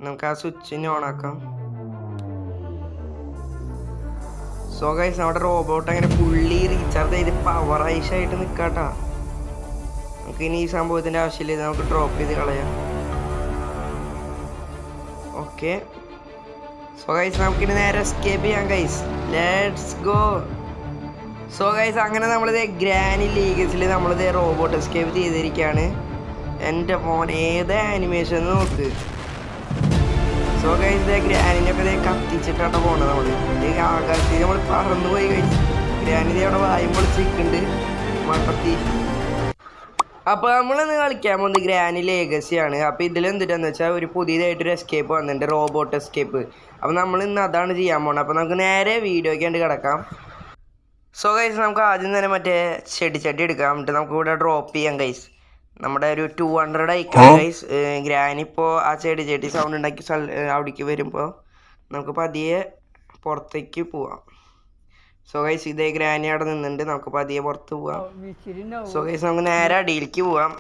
നമുക്ക് ആ സ്വിച്ചിന് ഓൺ ആക്കാം. സോ ഗൈസ് നമ്മുടെ റോബോട്ട് അങ്ങനെ ഫുള്ളി റീചാർജ് ചെയ്ത് പവർ ഐഷായിട്ട് നിൽക്കാട്ടാ. നമുക്ക് ഇനി ഈ സംഭവത്തിൻ്റെ ആവശ്യമില്ല, ഇത് നമുക്ക് ഡ്രോപ്പ് ചെയ്ത് കളയാം. ഓക്കെ സോ ഗൈസ് നമുക്കിനി നേരെ എസ്കേപ്പ് ചെയ്യാം guys. Let's go. So guys അങ്ങനെ നമ്മളിത് ഗ്രാനി ലീഗസിൽ നമ്മളിത് റോബോട്ട് എസ്കേപ്പ് ചെയ്തിരിക്കുകയാണ്. എൻ്റെ മോൻ ഏത് ആനിമേഷൻ നോക്ക്. സോ ഗൈസ് ഇതേ ഗ്രാനിനൊക്കെ ഇതേ കത്തിച്ചിട്ടാണ് പോണത്. നമ്മൾ ആകാശത്തിൽ നമ്മൾ പറന്നു പോയി കഴിച്ചു. ഗ്രാനിത് അവിടെ വായും പൊളിച്ചിട്ടുണ്ട് മട്ടത്തി. അപ്പോൾ നമ്മളിന്ന് കളിക്കാൻ പോകുന്നത് ഗ്രാനി ലേഗസിയാണ്. അപ്പോൾ ഇതിൽ എന്തിട്ടാന്ന് വെച്ചാൽ ഒരു പുതിയതായിട്ടൊരു എസ്കേപ്പ് വന്നിട്ടുണ്ട്, റോബോട്ട് എസ്കേപ്പ്. അപ്പോൾ നമ്മൾ ഇന്ന് അതാണ് ചെയ്യാൻ പോകുന്നത്. അപ്പോൾ നമുക്ക് നേരെ വീഡിയോയ്ക്ക് വേണ്ടി കിടക്കാം. സോ ഗൈസ് നമുക്ക് ആദ്യം തന്നെ മറ്റേ ചെടി എടുക്കാം. എന്നിട്ട് നമുക്ക് ഇവിടെ ഡ്രോപ്പ് ചെയ്യാം ഗൈസ്. നമ്മുടെ ഒരു 200 അയക്കാം ഗൈസ്. ഗ്രാനി ഇപ്പോൾ ആ ചെടി സൗണ്ട് ഉണ്ടാക്കി അവിടേക്ക് വരുമ്പോൾ നമുക്ക് പതിയെ പുറത്തേക്ക് പോവാം. സോ ഗൈസ് ഇതേ ഗ്രാനി അവിടെ നിന്നുണ്ട്, നമുക്ക് പതിയെ പുറത്ത് പോവാം. സോ ഗൈസ് നമുക്ക് നേരെ അടിയിലേക്ക് പോവാം.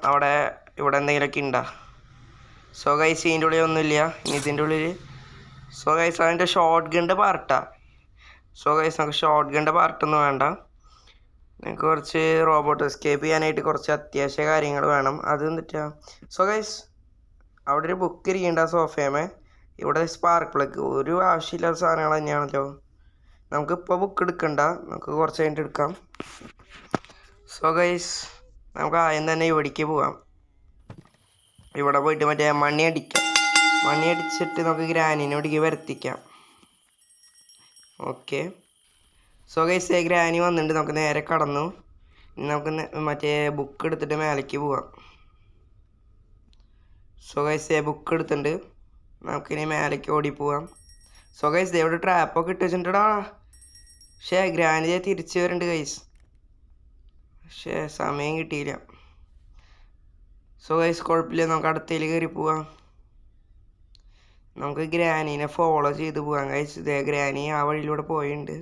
ഇവിടെ എന്തെങ്കിലുമൊക്കെ ഉണ്ടോ? സോ ഗൈസ് ഇതിൻ്റെ ഉള്ളിൽ ഒന്നുമില്ല. ഇനി ഇതിൻ്റെ ഉള്ളിൽ സോ ഗൈസ് അതിൻ്റെ ഷോർട്ട് ഗണ്ണിൻ്റെ പാർട്ടാ. സോ ഗൈസ് നമുക്ക് ഷോർട്ട് ഗണ്ണിൻ്റെ പാർട്ടൊന്നും വേണ്ട. നിങ്ങൾക്ക് കുറച്ച് റോബോട്ട് എസ്കേപ്പ് ചെയ്യാനായിട്ട് കുറച്ച് അത്യാവശ്യ കാര്യങ്ങൾ വേണം. അത് എന്നിട്ടാ സോ ഗൈസ് അവിടെ ഒരു ബുക്ക് ഇരിക്കേണ്ട സോഫയമേ. ഇവിടെ സ്പാർക്ക് പ്ലഗ് ഒരു ആവശ്യമില്ലാത്ത സാധനങ്ങൾ തന്നെയാണല്ലോ. നമുക്കിപ്പോൾ ബുക്ക് എടുക്കണ്ട, നമുക്ക് കുറച്ച് കഴിഞ്ഞിട്ട് എടുക്കാം. സോ ഗൈസ് നമുക്ക് ആദ്യം തന്നെ ഇവിടേക്ക് പോവാം. ഇവിടെ പോയിട്ട് മറ്റേ മണി അടിച്ചിട്ട് നമുക്ക് ഗ്രാനിനെ ഇവിടേക്ക് വരുത്തിക്കാം. ഓക്കെ സോ ഗൈസ് ഗ്രാനി വന്നിട്ടുണ്ട്, നമുക്ക് നേരെ കടന്നു. ഇനി നമുക്ക് മറ്റേ ബുക്ക് എടുത്തിട്ട് മേലേക്ക് പോവാം. സോ ഗൈസ് ബുക്ക് എടുത്തിട്ടുണ്ട്, നമുക്കിനി മേലേക്ക് ഓടിപ്പോവാം. സോ ഗൈസ് ഇവിടെ ട്രാപ്പൊക്കെ ഇട്ട് വെച്ചിട്ടുണ്ടാ. പക്ഷേ ഗ്രാനി തിരിച്ച് വരുന്നുണ്ട് ഗൈസ്, പക്ഷേ സമയം കിട്ടിയില്ല. സോ ഗൈസ് കുഴപ്പമില്ല, നമുക്ക് അടുത്തേൽ കയറി പോവാം. നമുക്ക് ഗ്രാനീനെ ഫോളോ ചെയ്ത് പോവാം ഗൈസ്. ഇതേ ഗ്രാനി ആ വഴിയിലൂടെ പോയിട്ടുണ്ട്.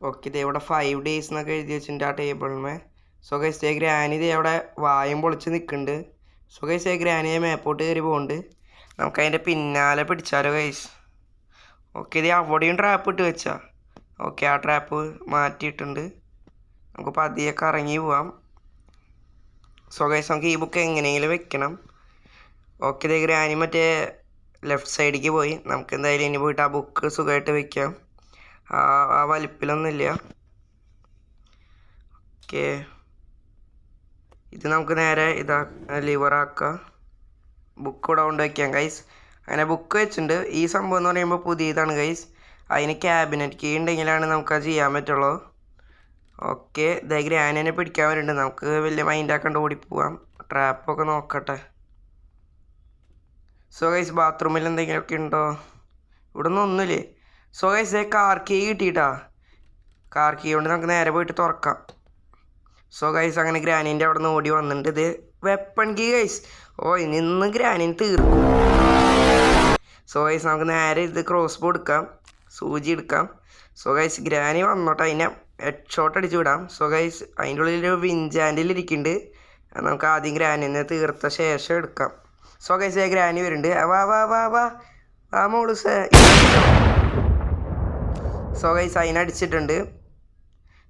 ഓക്കെ ഇതേ ഇവിടെ 5 days എന്നൊക്കെ എഴുതി വെച്ചിട്ടുണ്ട് ആ ടേബിളിന്മേ. സോ ഗൈസ് ഗ്രാനി ഇതേ അവിടെ വായും പൊളിച്ച് നിൽക്കുന്നുണ്ട്. സോ ഗൈസ് ഗ്രാനിയെ മേപ്പോട്ട് കയറി പോകുന്നുണ്ട്. നമുക്ക് അതിൻ്റെ പിന്നാലെ പിടിച്ചാലോ ഗൈസ്. ഓക്കെ ഇത് അവിടെയും ട്രാപ്പ് ഇട്ട് വെച്ചാ. ഓക്കെ ആ ട്രാപ്പ് മാറ്റിയിട്ടുണ്ട്, നമുക്ക് പതിയെ കറങ്ങി പോവാം. സോ ഗൈസ് നമുക്ക് ഈ ബുക്ക് എങ്ങനെയെങ്കിലും വെക്കണം. ഓക്കെ ഇതേ ഗ്രാനി മറ്റേ ലെഫ്റ്റ് സൈഡിലേക്ക് പോയി. നമുക്ക് എന്തായാലും ഇനി പോയിട്ട് ആ ബുക്ക് സുഖമായിട്ട് വെക്കാം. ആ വലിപ്പിലൊന്നുമില്ല. ഓക്കെ ഇത് നമുക്ക് നേരെ ലിവറാക്കാം. ബുക്ക് ഇവിടെ കൊണ്ട് വയ്ക്കാം ഗൈസ്. അങ്ങനെ ബുക്ക് വെച്ചിട്ടുണ്ട്. ഈ സംഭവം എന്ന് പറയുമ്പോൾ പുതിയതാണ് ഗൈസ്. അതിന് ക്യാബിനറ്റ് കീ ഉണ്ടെങ്കിലാണ് നമുക്കത് ചെയ്യാൻ പറ്റുള്ളൂ. ഓക്കെ ഇതേ ഗ്രാനിനെ പിടിക്കാൻ വരുന്നുണ്ട്, നമുക്ക് വലിയ മൈൻഡാക്കാണ്ട് ഓടിപ്പോവാം. ട്രാപ്പൊക്കെ നോക്കട്ടെ. സോ ഗൈസ് ബാത്റൂമിൽ എന്തെങ്കിലുമൊക്കെ ഉണ്ടോ? ഇവിടെ ഒന്നും ഒന്നുമില്ലേ. സോ ഗൈസ് കാർ കീ കിട്ടിയിട്ടാ. കാർ കീ കൊണ്ട് നമുക്ക് നേരെ പോയിട്ട് തുറക്കാം. സോ ഗൈസ് അങ്ങനെ ഗ്രാനീൻ്റെ അവിടെ നിന്ന് ഓടി വന്നിട്ടുണ്ട്. ഇത് വെപ്പൺ കീ ഗൈസ്. ഓ ഇന്ന് ഗ്രാനീന് തീർക്കും. സോ ഗൈസ് നമുക്ക് നേരെ ഇത് ക്രോസ് ബോ എടുക്കാം, സൂചി എടുക്കാം. സോ ഗൈസ് ഗ്രാനി വന്നോട്ടെ, അതിനെ ഹെഡ് ഷോട്ട് അടിച്ച് വിടാം. സോ ഗൈസ് അതിൻ്റെ ഉള്ളിൽ വിൻജാൻഡിൽ ഇരിക്കുന്നുണ്ട്, നമുക്ക് ആദ്യം ഗ്രാനിനെ തീർത്ത ശേഷം എടുക്കാം. സോ ഗൈസ് ഗ്രാനി വരുന്നുണ്ട്. വാ വാ വാ വാ വാ മോള്. സോ ഗൈസ് അതിനടിച്ചിട്ടുണ്ട്.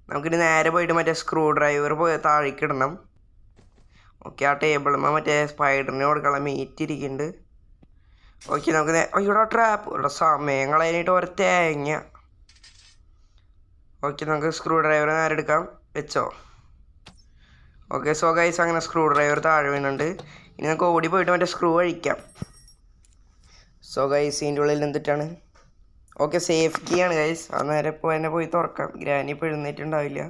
നമുക്കിനി നേരെ പോയിട്ട് മറ്റേ സ്ക്രൂ ഡ്രൈവർ പോയി താഴേക്ക് ഇടണം. ഓക്കെ ആ ടേബിളുമ്പോൾ മറ്റേ സ്പൈഡറിന് കൊടുക്കാനുള്ള മീറ്റ് ഇരിക്കുന്നുണ്ട്. ഓക്കെ നമുക്ക് ഇവിടെ ട്രാപ്പ് ഇവിടെ സമയം കളയാനായിട്ട് ഒരു തേങ്ങ. ഓക്കെ നമുക്ക് സ്ക്രൂ ഡ്രൈവർ നേരെ എടുക്കാം, വെച്ചോ. ഓക്കെ സോ ഗൈസ് അങ്ങനെ സ്ക്രൂ ഡ്രൈവർ താഴെ വീണുണ്ട്. ഇനി നമുക്ക് ഓടി പോയിട്ട് മറ്റേ സ്ക്രൂ അഴിക്കാം. സോ ഗൈസ് ഇതിൻ്റെ ഉള്ളിൽ എന്തിട്ടാണ്? ഓക്കെ സേഫ് കീ ആണ് ഗൈസ്. അത് നേരെ തന്നെ പോയി തുറക്കാം. ഗ്രാനി ഇപ്പോൾ എഴുന്നേറ്റുണ്ടാവില്ല.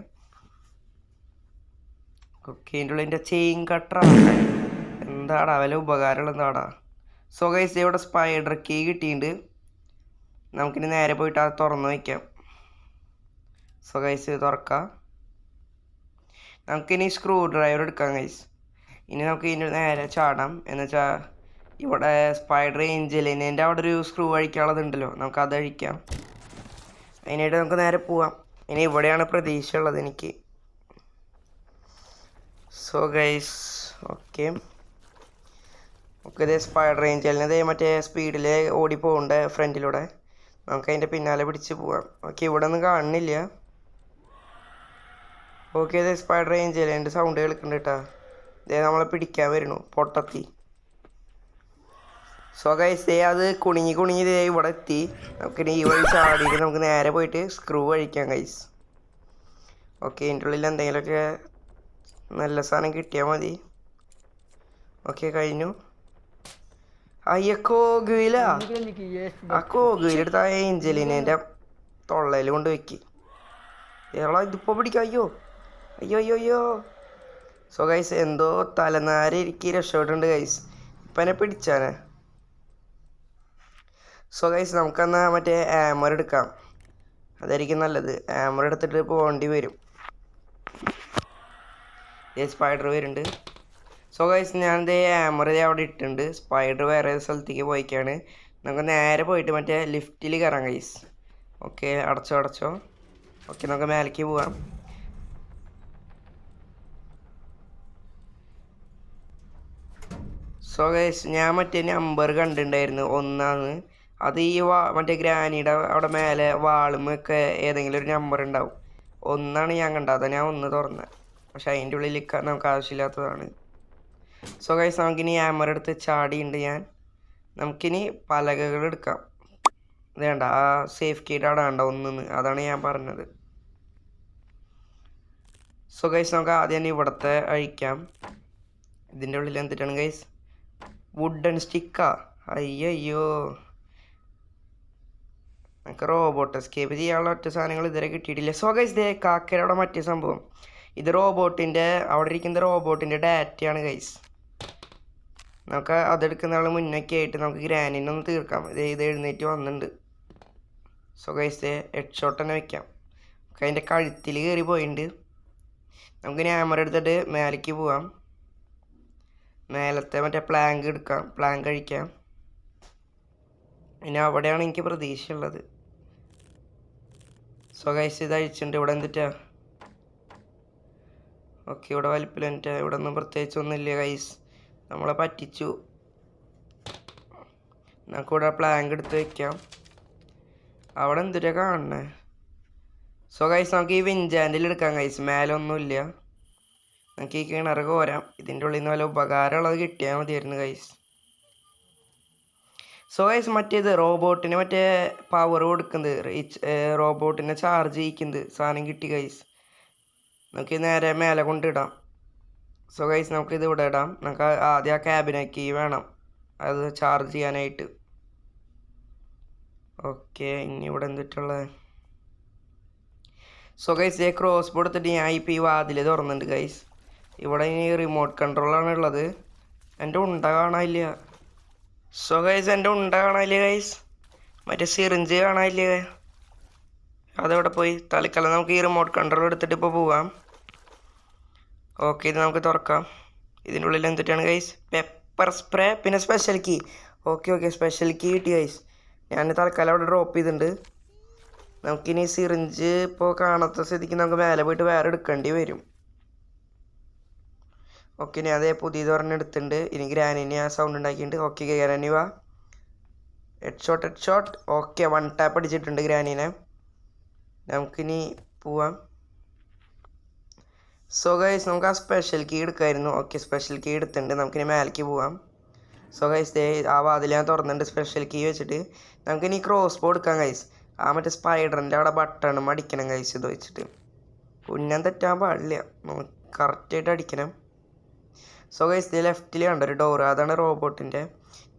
ഓക്കെ ഇതിൻ്റെ ഉള്ളിൻ്റെ ചെയിൻ കട്ടറാണ്. എന്താടാ വല്ല ഉപകാരമുള്ള എന്താടാ. സോ ഗൈസ് ഇവിടെ സ്പൈഡർ കീ കിട്ടിയിട്ടുണ്ട്, നമുക്കിനി നേരെ പോയിട്ട് അത് തുറന്ന് വയ്ക്കാം. സോ ഗൈസ് തുറക്കാം. നമുക്കിനി സ്ക്രൂ ഡ്രൈവർ എടുക്കാം ഗൈസ്. ഇനി നമുക്ക് ഇതിന് നേരെ ചാടാം. എന്നുവെച്ചാൽ ഇവിടെ സ്പൈഡർ ഏഞ്ചലിൻ്റെ അവിടെ ഒരു സ്ക്രൂ അഴിക്കാനുള്ളതുണ്ടല്ലോ, നമുക്ക് അത് അഴിക്കാം. അതിനായിട്ട് നമുക്ക് നേരെ പോവാം. ഇനി ഇവിടെയാണ് പ്രതീക്ഷ ഉള്ളത് എനിക്ക്. സോ ഗൈസ് ഓക്കെ ഇതേ സ്പൈഡർ ഏഞ്ചലിനെ മറ്റേ സ്പീഡിൽ ഓടി പോകണ്ട ഫ്രണ്ടിലൂടെ നമുക്ക് അതിൻ്റെ പിന്നാലെ പിടിച്ച് പോവാം. ഓക്കെ ഇവിടെ ഒന്നും കാണുന്നില്ല. ഓക്കെ ഇതേ സ്പൈഡർ ഏഞ്ചലിൻ്റെ സൗണ്ട് കേൾക്കുന്നുണ്ട് കേട്ടോ. ഇതേ നമ്മളെ പിടിക്കാൻ വരുന്നു പൊട്ടത്തി. സോ ഗൈസ് അത് കുണിഞ്ഞ് കുണിഞ്ഞ് ഇവിടെ എത്തി. നമുക്കിനി ഈ വഴി ചാടിയിട്ട് നമുക്ക് നേരെ പോയിട്ട് സ്ക്രൂ കഴിക്കാം ഗൈസ്. ഓക്കെ ഇതിൻ്റെ ഉള്ളിൽ എന്തെങ്കിലുമൊക്കെ നല്ല സാധനം കിട്ടിയാൽ മതി. ഓക്കെ കഴിഞ്ഞു. അയ്യ കോകുയില ആ കോകുയിലെടുത്ത ഏഞ്ചലിനെ തൊള്ളയിൽ കൊണ്ട് വെക്കി. ഏളാ ഇതിപ്പോൾ പിടിക്കാം. അയ്യോ അയ്യോ അയ്യോ അയ്യോ. സോ ഗൈസ് എന്തോ തലനാര ഇരിക്കി രക്ഷപ്പെട്ടുണ്ട് ഗൈസ്. ഇപ്പം എന്നെ പിടിച്ചാനെ. സോ ഗൈസ് നമുക്കെന്നാ മറ്റേ ആമർ എടുക്കാം. അതായിരിക്കും നല്ലത്. ആമർ എടുത്തിട്ട് പോകേണ്ടി വരും. സ്പൈഡർ വരുന്നുണ്ട്. സോ ഗൈസ് ഞാൻ ആമർ അവിടെ ഇട്ടിട്ടുണ്ട്. സ്പൈഡർ വേറെ സ്ഥലത്തേക്ക് പോയിക്കാണ്. നമുക്ക് നേരെ പോയിട്ട് മറ്റേ ലിഫ്റ്റിൽ കയറാം ഗൈസ്. ഓക്കെ അടച്ചോ. ഓക്കെ നമുക്ക് മേലേക്ക് പോവാം. സോ ഗൈസ് ഞാൻ മറ്റേ നമ്പർ കണ്ടിട്ടുണ്ടായിരുന്നു 1 അത് ഈ മറ്റേ ഗ്രാനിയുടെ അവിടെ മേലെ വാളുമൊക്കെ ഏതെങ്കിലും ഒരു നമ്പർ ഉണ്ടാവും. 1 ഞാൻ കണ്ടത്. അതാണ് ഞാൻ 1 തുറന്നത്. പക്ഷെ അതിൻ്റെ ഉള്ളിൽ നമുക്ക് ആവശ്യമില്ലാത്തതാണ്. സോ ഗൈസ് നമുക്കിനി ആമർ എടുത്ത് ചാടിയുണ്ട് ഞാൻ. നമുക്കിനി പലകകൾ എടുക്കാം. വേണ്ട ആ സേഫ് കീഡ് അവിടെ വേണ്ട 1 അതാണ് ഞാൻ പറഞ്ഞത്. സോ ഗൈസ് നമുക്ക് ആദ്യം തന്നെ ഇവിടുത്തെ അഴിക്കാം. ഇതിൻ്റെ ഉള്ളിൽ എന്തിട്ടാണ് ഗൈസ്? വുഡൻ സ്റ്റിക്കാ. അയ്യോ നമുക്ക് റോബോട്ട് എസ്കേപ്പ് ചെയ്യാനുള്ള ഒറ്റ സാധനങ്ങൾ ഇതുവരെ കിട്ടിയിട്ടില്ല. സോ ഗൈസ് ദേ കാക്കയുടെ അവിടെ മറ്റേ സംഭവം. ഇത് റോബോട്ടിൻ്റെ അവിടെ ഇരിക്കുന്ന റോബോട്ടിൻ്റെ ഡാറ്റയാണ് ഗൈസ്. നമുക്ക് അതെടുക്കുന്ന ആൾ മുന്നൊക്കെ ആയിട്ട് നമുക്ക് ഗ്രാനിനെ ഒന്ന് തീർക്കാം. ഇത് എഴുന്നേറ്റ് വന്നിട്ടുണ്ട്. സോ ഗൈസ് ദേ ഹെഡ് ഷോട്ട് തന്നെ വെക്കാം. നമുക്ക് അതിൻ്റെ കഴുത്തിൽ കയറി പോയിട്ടുണ്ട്. നമുക്ക് ക്യാമറ എടുത്തിട്ട് മേലേക്ക് പോവാം. മേലത്തെ മറ്റേ പ്ലാങ്ക് എടുക്കാം. പ്ലാങ്ക് കഴിക്കാം. പിന്നെ അവിടെയാണ് എനിക്ക് പ്രതീക്ഷയുള്ളത്. സോ ഗൈസ് ഇത് അഴിച്ചിട്ടുണ്ട്. ഇവിടെ എന്തിട്ടാ? ഓക്കെ ഇവിടെ വലിപ്പില്ല. ഇവിടെ ഒന്നും പ്രത്യേകിച്ചൊന്നുമില്ല ഗൈസ്. നമ്മളെ പറ്റിച്ചു. നമുക്കിവിടെ പ്ലാങ്ക് എടുത്ത് വെക്കാം. അവിടെ എന്തിട്ടാ കാണണേ? സോ ഗൈസ് നമുക്ക് ഈ വിൻജാൻഡിൽ എടുക്കാം ഗൈസ്. മേലെ ഒന്നുമില്ല. നമുക്ക് ഈ കിണറ് കോരാം. ഇതിൻ്റെ ഉള്ളിൽ നിന്ന് വല്ല ഉപകാരമുള്ളത് കിട്ടിയാൽ മതിയായിരുന്നു ഗൈസ്. സോ ഗൈസ് മറ്റേത് റോബോട്ടിന് മറ്റേ പവർ കൊടുക്കുന്നത്, റോബോട്ടിനെ ചാർജ് ചെയ്യിക്കുന്നത് സാധനം കിട്ടി ഗൈസ്. നമുക്ക് നേരെ മേലെ കൊണ്ടിടാം. സോ ഗൈസ് നമുക്കിത് ഇവിടെ ഇടാം. നമുക്ക് ആദ്യം ആ ക്യാബിനേക്ക് വേണം അത് ചാർജ് ചെയ്യാനായിട്ട്. ഓക്കെ ഇനി ഇവിടെ എന്തിട്ടുള്ളത്? സോ ഗൈസ് ക്രോസ് ബോർഡ് എടുത്തിട്ട് ഞാൻ ഇപ്പോൾ ഈ വാതിൽ തുറന്നുണ്ട് ഗൈസ്. ഇവിടെ ഇനി റിമോട്ട് കൺട്രോളാണ് ഉള്ളത്. എൻ്റെ ഉണ്ട കാണാനില്ല. സോ ഗൈസ് എൻ്റെ ഉണ്ട കാണാനില്ല ഗൈസ്. മറ്റേ സിറിഞ്ച് കാണാനില്ല. അതെവിടെ പോയി? തൽക്കാലം നമുക്ക് ഈ റിമോട്ട് കൺട്രോൾ എടുത്തിട്ട് ഇപ്പോൾ പോവാം. ഓക്കെ ഇത് നമുക്ക് തുറക്കാം. ഇതിൻ്റെ ഉള്ളിൽ എന്തിട്ടാണ് ഗൈസ്? പെപ്പർ സ്പ്രേ പിന്നെ special key. Okay special key കിട്ടി ഗൈസ്. ഞാൻ തൽക്കാലം അവിടെ ഡ്രോപ്പ് ചെയ്തിട്ടുണ്ട്. നമുക്കിനി സിറിഞ്ച് ഇപ്പോൾ കാണാത്ത സ്ഥിതിക്ക് നമുക്ക് മേലെ പോയിട്ട് വേറെ എടുക്കേണ്ടി വരും. ഓക്കെ ഞാൻ അതേ പുതിയത് പറഞ്ഞെടുത്തിട്ടുണ്ട്. ഇനി ഗ്രാനിനെ ആ സൗണ്ട് ഉണ്ടാക്കിയിട്ടുണ്ട്. ഓക്കെ ഗ്രാനി വാ. Head shot. ഓക്കെ 1 ടാപ്പ് അടിച്ചിട്ടുണ്ട് ഗ്രാനിനെ. നമുക്കിനി പോവാം. സോ ഗൈസ് നമുക്ക് ആ സ്പെഷ്യൽ കീ എടുക്കാമായിരുന്നു. ഓക്കെ സ്പെഷ്യൽ കീ എടുത്തിട്ടുണ്ട്. നമുക്കിനി മേലേക്ക് പോവാം. സോ ഗൈസ് ആ വാതിൽ ഞാൻ തുറന്നിട്ടുണ്ട് സ്പെഷ്യൽ കീ വെച്ചിട്ട്. നമുക്കിനി ക്രോസ് ബോ എടുക്കാം ഗൈസ്. ആ മറ്റേ സ്പൈഡറിൻ്റെ അവിടെ ബട്ടണും അടിക്കണം ഗൈസ്. ഇത് വെച്ചിട്ട് ഉന്നം തെറ്റാൻ പാടില്ല. നമുക്ക് കറക്റ്റായിട്ട് അടിക്കണം. സോ ഗൈസ് ഇത് ലെഫ്റ്റിൽ കണ്ടൊരു ഡോറ്, അതാണ് റോബോട്ടിൻ്റെ.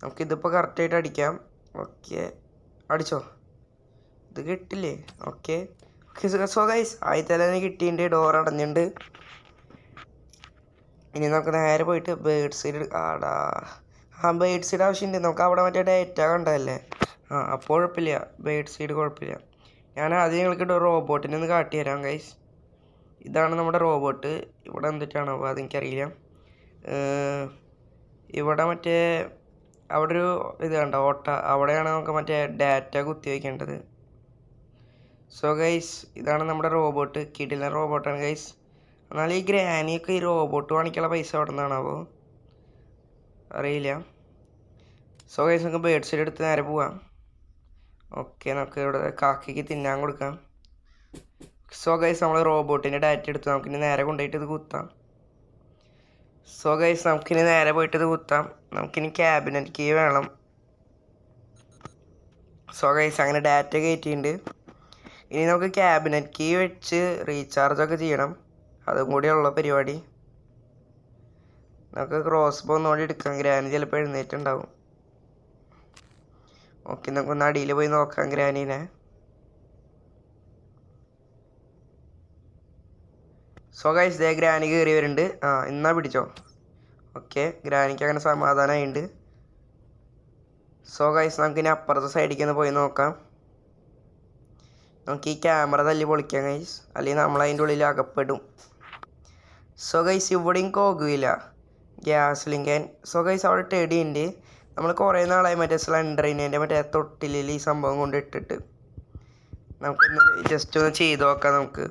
നമുക്കിതിപ്പോൾ കറക്റ്റായിട്ട് അടിക്കാം. ഓക്കെ അടിച്ചോ? ഇത് കിട്ടില്ലേ? ഓക്കെ സോ ഗൈസ് ആദ്യത്തെ തന്നെ കിട്ടിയിട്ടുണ്ട്. ഡോർ അടഞ്ഞിട്ടുണ്ട്. ഇനി നമുക്ക് നേരെ പോയിട്ട് ബേർഡ് സൈഡ് ബേർഡ് സൈഡ് ആവശ്യമുണ്ട്. നമുക്ക് അവിടെ മറ്റേ ഡേറ്റ കണ്ടതല്ലേ? അപ്പോൾ കുഴപ്പമില്ല. ബേർഡ് സൈഡ് കുഴപ്പമില്ല. ഞാൻ ആദ്യം നിങ്ങൾക്ക് റോബോട്ടിനെ ഒന്ന് കാട്ടി തരാം ഗൈസ്. ഇതാണ് നമ്മുടെ റോബോട്ട്. ഇവിടെ എന്തിട്ടാണോ അതെനിക്കറിയില്ല. ഇവിടെ മറ്റേ അവിടെ ഒരു ഇത് കണ്ട ഓട്ട, അവിടെയാണ് നമുക്ക് മറ്റേ ഡാറ്റ കുത്തി വയ്ക്കേണ്ടത്. സോ ഗൈസ് ഇതാണ് നമ്മുടെ റോബോട്ട്. കിടിലൻ റോബോട്ടാണ് ഗൈസ്. എന്നാൽ ഈ ഗ്രാനിയൊക്കെ ഈ റോബോട്ട് കാണിക്കാനുള്ള പൈസ എവിടെ നിന്നാണാവോ? അറിയില്ല. സോ ഗൈസ് നമുക്ക് ബേഡ്സിൻ്റെ അടുത്ത് നേരെ പോവാം. ഓക്കെ, നമുക്ക് ഇവിടെ കാക്കയ്ക്ക് തിന്നാൻ കൊടുക്കാം. സോ ഗൈസ് നമ്മൾ റോബോട്ടിൻ്റെ ഡാറ്റ എടുത്ത് നമുക്കിനി നേരെ കൊണ്ടുപോയിട്ട് ഇത് കുത്താം. സോ ഗൈസ് നമുക്കിനി നേരെ പോയിട്ട് ഇത് കുത്താം. നമുക്കിനി ക്യാബിനറ്റ് കീ വേണം. സോ ഗൈസ് അങ്ങനെ ഡാറ്റ കയറ്റിയിട്ടുണ്ട്. ഇനി നമുക്ക് ക്യാബിനറ്റ് കീ വെച്ച് റീചാർജൊക്കെ ചെയ്യണം. അതും കൂടിയുള്ള പരിപാടി. നമുക്ക് ക്രോസ് ബോ ഒന്നുകൂടി എടുക്കാം. ഗ്രാനി ചിലപ്പോൾ എഴുന്നേറ്റുണ്ടാവും. ഓക്കെ, നമുക്കൊന്ന് അടിയിൽ പോയി നോക്കാം ഗ്രാനീനെ. സോ ഗൈസ് ദേ ഗ്രാനി കയറി വരുന്നുണ്ട്. എന്നാ പിടിച്ചോ. ഓക്കെ, ഗ്രാനിക്ക് അങ്ങനെ സമാധാനമായിട്ടുണ്ട്. സോ ഗൈസ് നമുക്കിനി അപ്പുറത്തെ സൈഡിലേക്ക് ഒന്ന് പോയി നോക്കാം. നമുക്ക് ഈ ക്യാമറ തല്ലി പൊളിക്കാം ഗൈസ്, അല്ലെങ്കിൽ നമ്മൾ അതിൻ്റെ ഉള്ളിൽ അകപ്പെടും. സോ ഗൈസ് ഇവിടെയും കോകുകയില്ല ഗ്യാസ് ലിങ്കൻ. സോ ഗൈസ് അവിടെ ടെഡി ഉണ്ട്. നമ്മൾ കുറേ നാളായി മറ്റേ സ്ലെൻഡറിൻ്റെ മറ്റേ തൊട്ടിലിൽ ഈ സംഭവം കൊണ്ട് ഇട്ടിട്ട്. നമുക്കൊന്ന് ജസ്റ്റ് ഒന്ന് ചെയ്ത് നോക്കാം നമുക്ക്.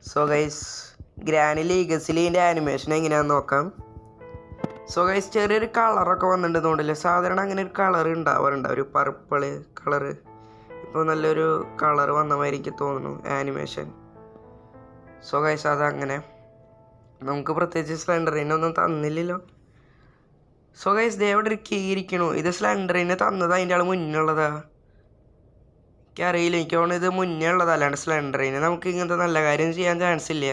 സോ ഗൈസ് ഗ്രാനി ലീഗസിൽ ഇതിൻ്റെ ആനിമേഷൻ എങ്ങനെയാണെന്ന് നോക്കാം. സോ ഗൈസ് ചെറിയൊരു കളറൊക്കെ വന്നിട്ടുണ്ടെന്ന് തോന്നില്ല. സാധാരണ അങ്ങനെ ഒരു കളർ ഉണ്ടാവാറുണ്ട്, ഒരു പർപ്പിള് കളറ്. ഇപ്പോൾ നല്ലൊരു കളർ വന്ന മാതിരി എനിക്ക് തോന്നുന്നു ആനിമേഷൻ. സോ ഗൈസ് അതങ്ങനെ നമുക്ക് പ്രത്യേകിച്ച് സ്ലെൻഡറിനൊന്നും തന്നില്ലല്ലോ. സോ ഗൈസ് ദേ ഇവിടെ ഒരു കീ ഇരിക്കണു. ഇത് സ്ലെൻഡറിന് തന്നത് അതിൻ്റെ ആൾ മുന്നുള്ളതാ. എനിക്കറിയില്ല, എനിക്ക് തോന്നുന്നു ഇത് മുന്നേ ഉള്ളതാ, അല്ലാണ്ട് സ്ലെൻഡറിന് നമുക്ക് ഇങ്ങനത്തെ നല്ല കാര്യം ചെയ്യാൻ ചാൻസ് ഇല്ല.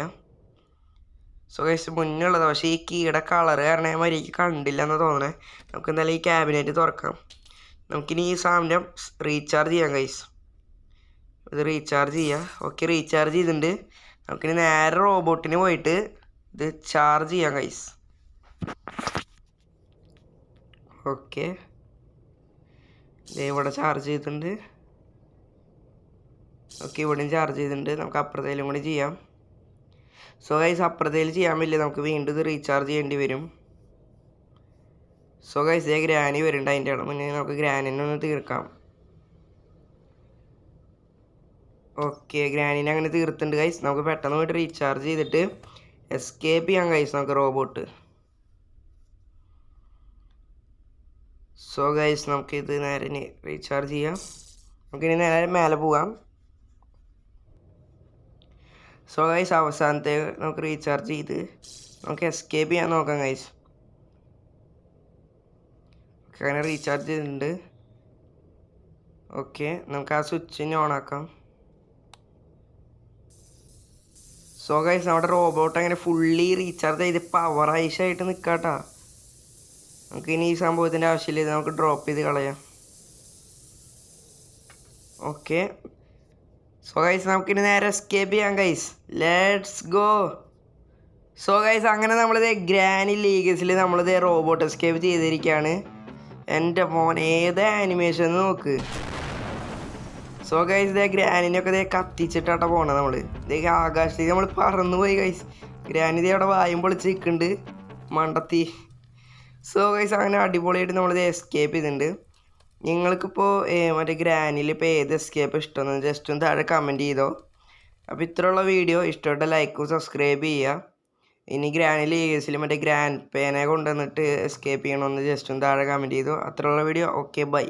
സോ ഗൈസ് മുന്നേ ഉള്ളതാ. പക്ഷേ ഈ കീയുടെ കളറ് കാരണം ഞാൻ മര്യാദയ്ക്ക് കണ്ടില്ല എന്ന് തോന്നണേ. നമുക്ക് എന്തായാലും ഈ ക്യാബിനറ്റ് തുറക്കാം. നമുക്കിനി ഈ സാധനം റീചാർജ് ചെയ്യാം ഗൈസ്. ഇത് റീചാർജ് ചെയ്യാം. ഓക്കെ, റീചാർജ് ചെയ്തിട്ടുണ്ട്. നമുക്കിനി നേരെ റോബോട്ടിന് പോയിട്ട് ഇത് ചാർജ് ചെയ്യാം ഗൈസ്. ഓക്കെ, ഇവിടെ ചാർജ് ചെയ്തിട്ടുണ്ട്. ഓക്കെ, ഇവിടെയും ചാർജ് ചെയ്തിട്ടുണ്ട്. നമുക്ക് അപ്പുറത്തേലും കൂടി ചെയ്യാം. സോ ഗൈസ് അപ്പുറത്തേൽ ചെയ്യാൻ പറ്റില്ല, നമുക്ക് വീണ്ടും ഇത് റീചാർജ് ചെയ്യേണ്ടി വരും. സോ ഗൈസ് ഇതേ ഗ്രാനി വരുന്നുണ്ട്. അതിൻ്റെ മുന്നേ നമുക്ക് ഗ്രാനിനെ ഒന്ന് തീർക്കാം. ഓക്കെ, ഗ്രാനിനെ അങ്ങനെ തീർത്തിട്ടുണ്ട് ഗൈസ്. നമുക്ക് പെട്ടെന്ന് പോയിട്ട് റീചാർജ് ചെയ്തിട്ട് എസ്കേപ്പ് ചെയ്യാം ഗൈസ് നമുക്ക് റോബോട്ട്. സോ ഗൈസ് നമുക്കിത് നേരെ റീചാർജ് ചെയ്യാം. നമുക്കിനി നേരെ മേലെ പോവാം. സോ ഗൈസ് അവസാനത്തെ നമുക്ക് റീചാർജ് ചെയ്ത് നമുക്ക് എസ്കേപ്പ് ചെയ്യാൻ നോക്കാം ഗൈസ്. ഓക്കെ, അങ്ങനെ റീചാർജ് ചെയ്തിട്ടുണ്ട്. ഓക്കെ, നമുക്ക് ആ സ്വിച്ചിന് ഓൺ ആക്കാം. സോ ഗൈസ് നമ്മുടെ റോബോട്ട് അങ്ങനെ ഫുള്ളി റീചാർജ് ചെയ്ത് പവർ ഐഷായിട്ട് നിൽക്കാട്ടാ. നമുക്ക് ഇനി ഈ സംഭവത്തിൻ്റെ ആവശ്യമില്ല, ഇത് നമുക്ക് ഡ്രോപ്പ് ചെയ്ത് കളയാം. ഓക്കെ, സോ ഗൈസ് നമുക്കിനി നേരെ എസ്കേപ്പ് ചെയ്യാം guys. Let's go. So guys അങ്ങനെ നമ്മളിത് ഗ്രാനി ലീഗസിൽ നമ്മളിത് റോബോട്ട് എസ്കേപ്പ് ചെയ്തിരിക്കുകയാണ്. എൻ്റെ മോൻ ഏത് ആനിമേഷൻ നോക്ക്. സോ ഗൈസ് ഇതേ ഗ്രാനിനൊക്കെ ഇതേ കത്തിച്ചിട്ടാ പോണത്. നമ്മൾ ഇതേ ആകാശത്തേക്ക് നമ്മൾ പറന്നു പോയി ഗൈസ്. ഗ്രാനി ഇതേ അവിടെ വായും പൊളിച്ച് നിൽക്കുന്നുണ്ട് മണ്ടത്തി. സോ ഗൈസ് അങ്ങനെ അടിപൊളിയായിട്ട് നമ്മളിത് എസ്കേപ്പ് ചെയ്തിട്ടുണ്ട്. നിങ്ങൾക്കിപ്പോൾ മറ്റേ ഗ്രാനിൽ ഇപ്പോൾ ഏത് എസ്കേപ്പ് ഇഷ്ടമെന്ന് ജസ്റ്റ് ഒന്ന് താഴെ കമൻറ്റ് ചെയ്തോ. അപ്പോൾ ഇത്രയുള്ള വീഡിയോ ഇഷ്ടപ്പെട്ട ലൈക്കും സബ്സ്ക്രൈബ് ചെയ്യുക. ഇനി ഗ്രാനി ലീഗസിൽ മറ്റേ ഗ്രാൻഡ് പേനെ കൊണ്ടുവന്നിട്ട് എസ്കേപ്പ് ചെയ്യണമെന്ന് ജസ്റ്റ് ഒന്ന് താഴെ കമൻറ്റ് ചെയ്തോ. അത്രയുള്ള വീഡിയോ. Okay, by.